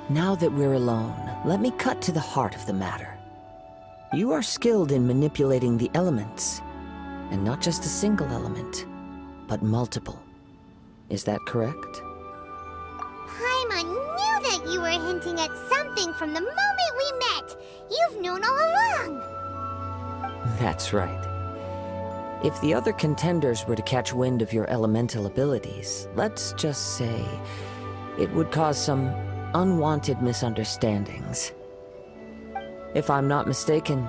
Now that we're alone, let me cut to the heart of the matter. You are skilled in manipulating the elements, and not just a single element, but multiple. Is that correct? Paimon knew that you were hinting at something from the moment we met. You've known all along. That's right. If the other contenders were to catch wind of your elemental abilities, let's just say it would cause some unwanted misunderstandings. If I'm not mistaken,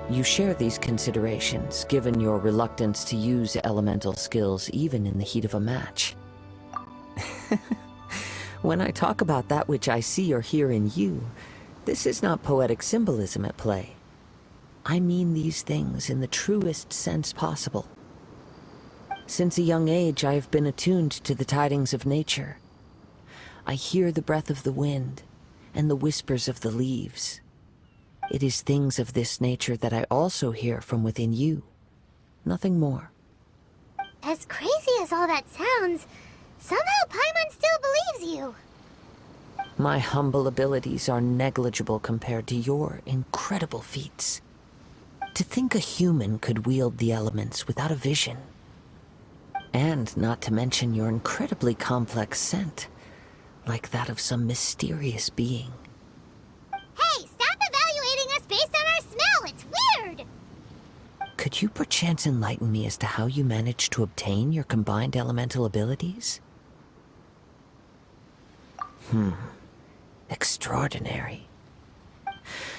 you share these considerations, given your reluctance to use elemental skills even in the heat of a match. When I talk about that which I see or hear in you, this is not poetic symbolism at play. I mean these things in the truest sense possible. Since a young age, I have been attuned to the tidings of nature. I hear the breath of the wind and the whispers of the leaves. It is things of this nature that I also hear from within you. Nothing more. As crazy as all that sounds, somehow Paimon still believes you. My humble abilities are negligible compared to your incredible feats. To think a human could wield the elements without a vision. And not to mention your incredibly complex scent, like that of some mysterious being. Hey, stop evaluating us based on our smell! It's weird! Could you perchance enlighten me as to how you managed to obtain your combined elemental abilities? Extraordinary.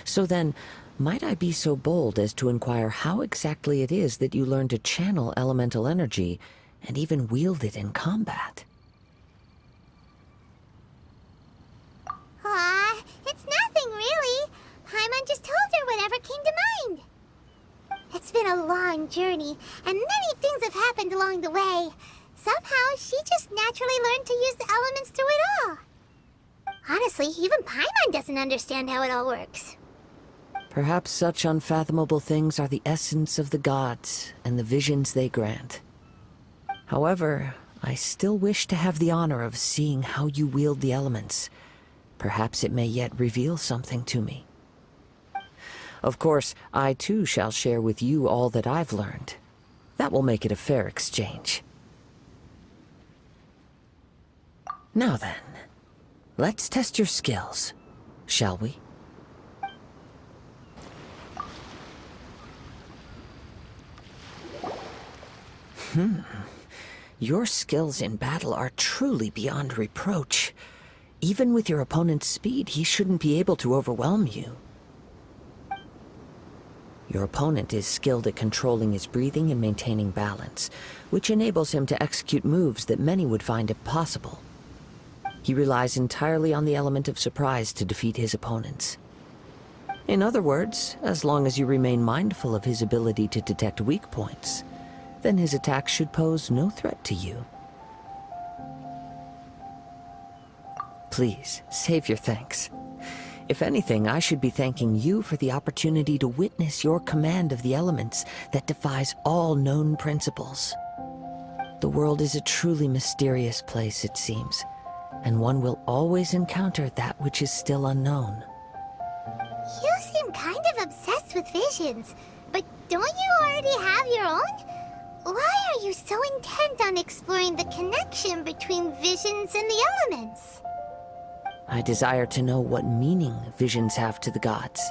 So then, might I be so bold as to inquire how exactly it is that you learned to channel elemental energy and even wield it in combat? It's nothing really. Paimon just told her whatever came to mind. It's been a long journey, and many things have happened along the way. Somehow, she just naturally learned to use the elements through it all. Honestly, even Paimon doesn't understand how it all works. Perhaps such unfathomable things are the essence of the gods and the visions they grant. However, I still wish to have the honor of seeing how you wield the elements. Perhaps it may yet reveal something to me. Of course, I too shall share with you all that I've learned. That will make it a fair exchange. Now then, let's test your skills, shall we? Your skills in battle are truly beyond reproach. Even with your opponent's speed, he shouldn't be able to overwhelm you. Your opponent is skilled at controlling his breathing and maintaining balance, which enables him to execute moves that many would find impossible. He relies entirely on the element of surprise to defeat his opponents. In other words, as long as you remain mindful of his ability to detect weak points, then his attacks should pose no threat to you. Please, save your thanks. If anything, I should be thanking you for the opportunity to witness your command of the elements that defies all known principles. The world is a truly mysterious place, it seems, and one will always encounter that which is still unknown. You seem kind of obsessed with visions, but don't you already have your own? Why are you so intent on exploring the connection between visions and the elements? I desire to know what meaning visions have to the gods,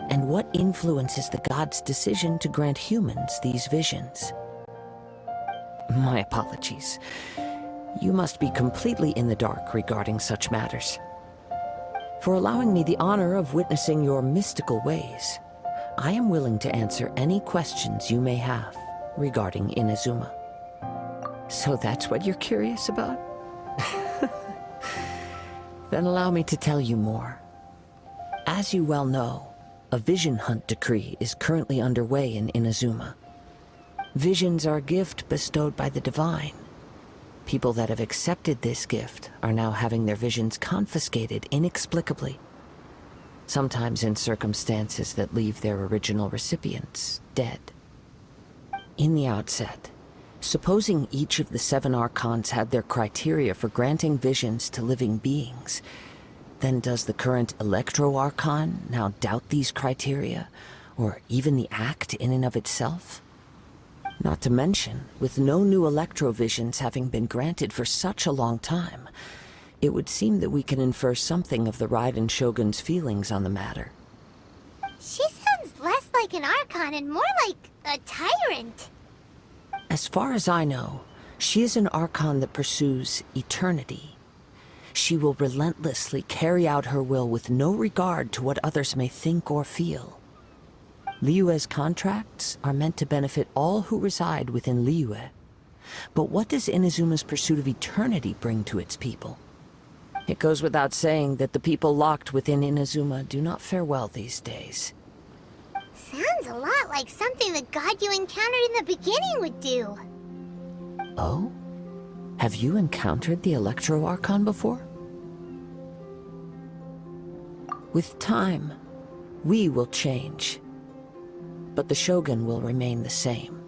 and what influences the gods' decision to grant humans these visions. My apologies. You must be completely in the dark regarding such matters. For allowing me the honor of witnessing your mystical ways, I am willing to answer any questions you may have regarding Inazuma. So that's what you're curious about? Then allow me to tell you more. As you well know, a vision hunt decree is currently underway in Inazuma. Visions are a gift bestowed by the divine. People that have accepted this gift are now having their visions confiscated inexplicably, sometimes in circumstances that leave their original recipients dead. In the outset, supposing each of the 7 archons had their criteria for granting visions to living beings, Then does the current Electro Archon now doubt these criteria, or even the act in and of itself? Not to mention, with no new Electrovisions having been granted for such a long time, it would seem that we can infer something of the Raiden Shogun's feelings on the matter. She sounds less like an Archon and more like a tyrant. As far as I know, she is an Archon that pursues eternity. She will relentlessly carry out her will with no regard to what others may think or feel. Liyue's contracts are meant to benefit all who reside within Liyue. But what does Inazuma's pursuit of eternity bring to its people? It goes without saying that the people locked within Inazuma do not fare well these days. Sounds a lot like something the god you encountered in the beginning would do. Oh? Have you encountered the Electro Archon before? With time, we will change. But the Shogun will remain the same.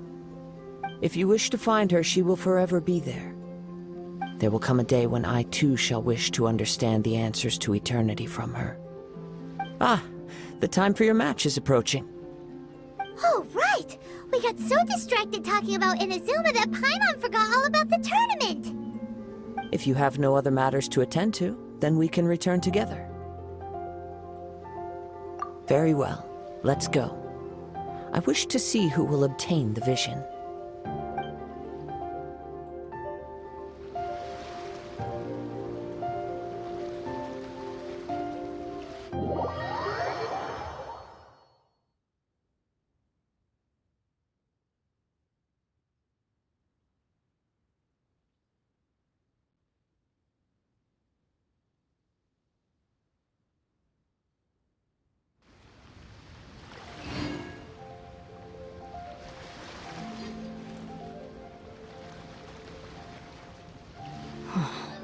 If you wish to find her, she will forever be there. There will come a day when I too shall wish to understand the answers to eternity from her. Ah, the time for your match is approaching. Oh, right! We got so distracted talking about Inazuma that Paimon forgot all about the tournament! If you have no other matters to attend to, then we can return together. Very well, let's go. I wish to see who will obtain the vision.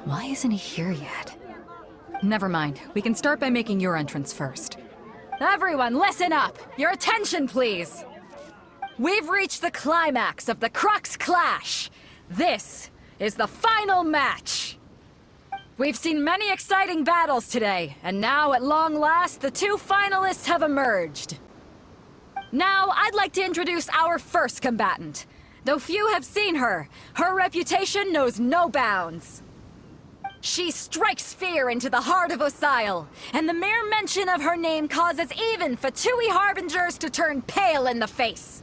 Why isn't he here yet? Never mind. We can start by making your entrance first. Everyone, listen up! Your attention, please! We've reached the climax of the Crux Clash! This is the final match! We've seen many exciting battles today, and now, at long last, the two finalists have emerged. Now, I'd like to introduce our first combatant. Though few have seen her, her reputation knows no bounds. She strikes fear into the heart of Osile, and the mere mention of her name causes even Fatui Harbingers to turn pale in the face.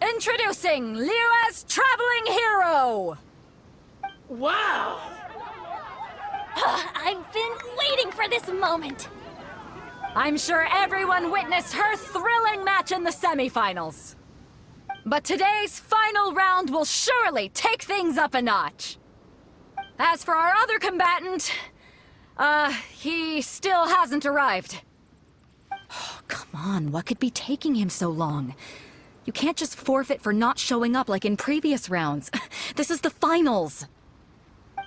Introducing Liyue's traveling hero! Wow! I've been waiting for this moment! I'm sure everyone witnessed her thrilling match in the semifinals. But today's final round will surely take things up a notch. As for our other combatant, he still hasn't arrived. Oh, come on, what could be taking him so long? You can't just forfeit for not showing up like in previous rounds. This is the finals.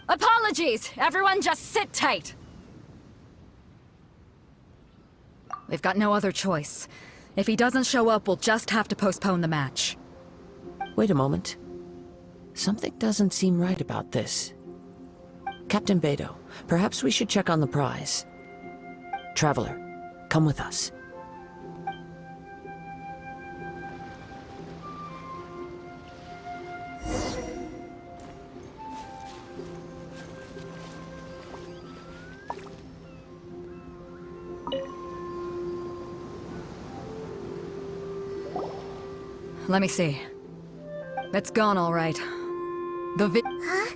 Apologies, everyone just sit tight. We've got no other choice. If he doesn't show up, we'll just have to postpone the match. Wait a moment. Something doesn't seem right about this. Captain Beidou, perhaps we should check on the prize. Traveler, come with us. Let me see. It's gone all right. Huh?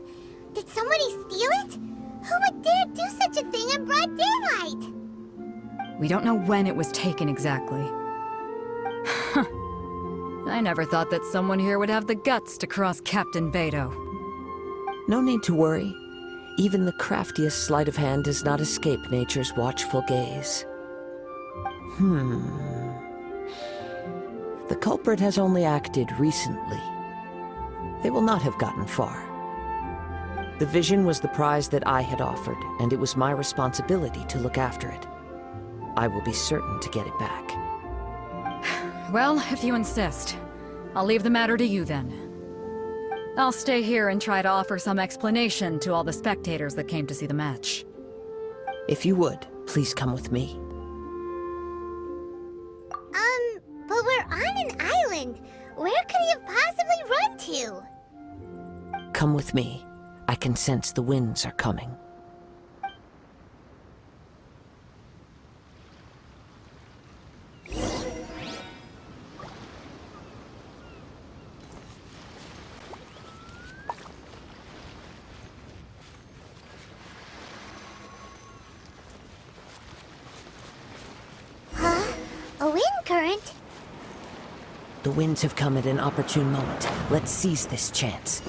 Did somebody steal it? Who would dare do such a thing in broad daylight? We don't know when it was taken exactly. I never thought that someone here would have the guts to cross Captain Beidou. No need to worry. Even the craftiest sleight of hand does not escape nature's watchful gaze. The culprit has only acted recently. They will not have gotten far. The vision was the prize that I had offered, and it was my responsibility to look after it. I will be certain to get it back. Well, if you insist, I'll leave the matter to you then. I'll stay here and try to offer some explanation to all the spectators that came to see the match. If you would, Please come with me. But we're on an island. Where could he have possibly run to? Come with me. I can sense the winds are coming. Huh? A wind current? The winds have come at an opportune moment. Let's seize this chance.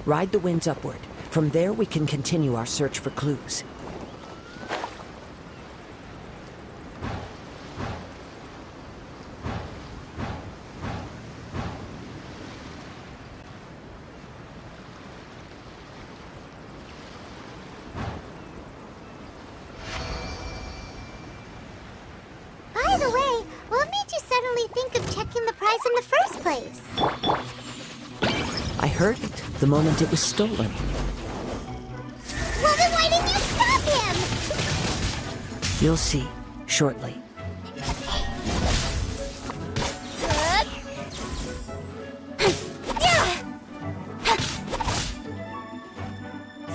Ride the winds upward. From there, we can continue our search for clues. By the way, what made you suddenly think of checking the prize in the first place? I heard it the moment it was stolen. Well, then why didn't you stop him? You'll see shortly.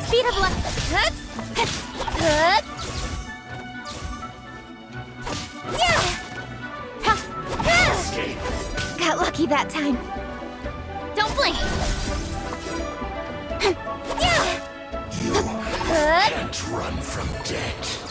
Speed of luck. Got lucky that time. Don't blink. You can't run from death.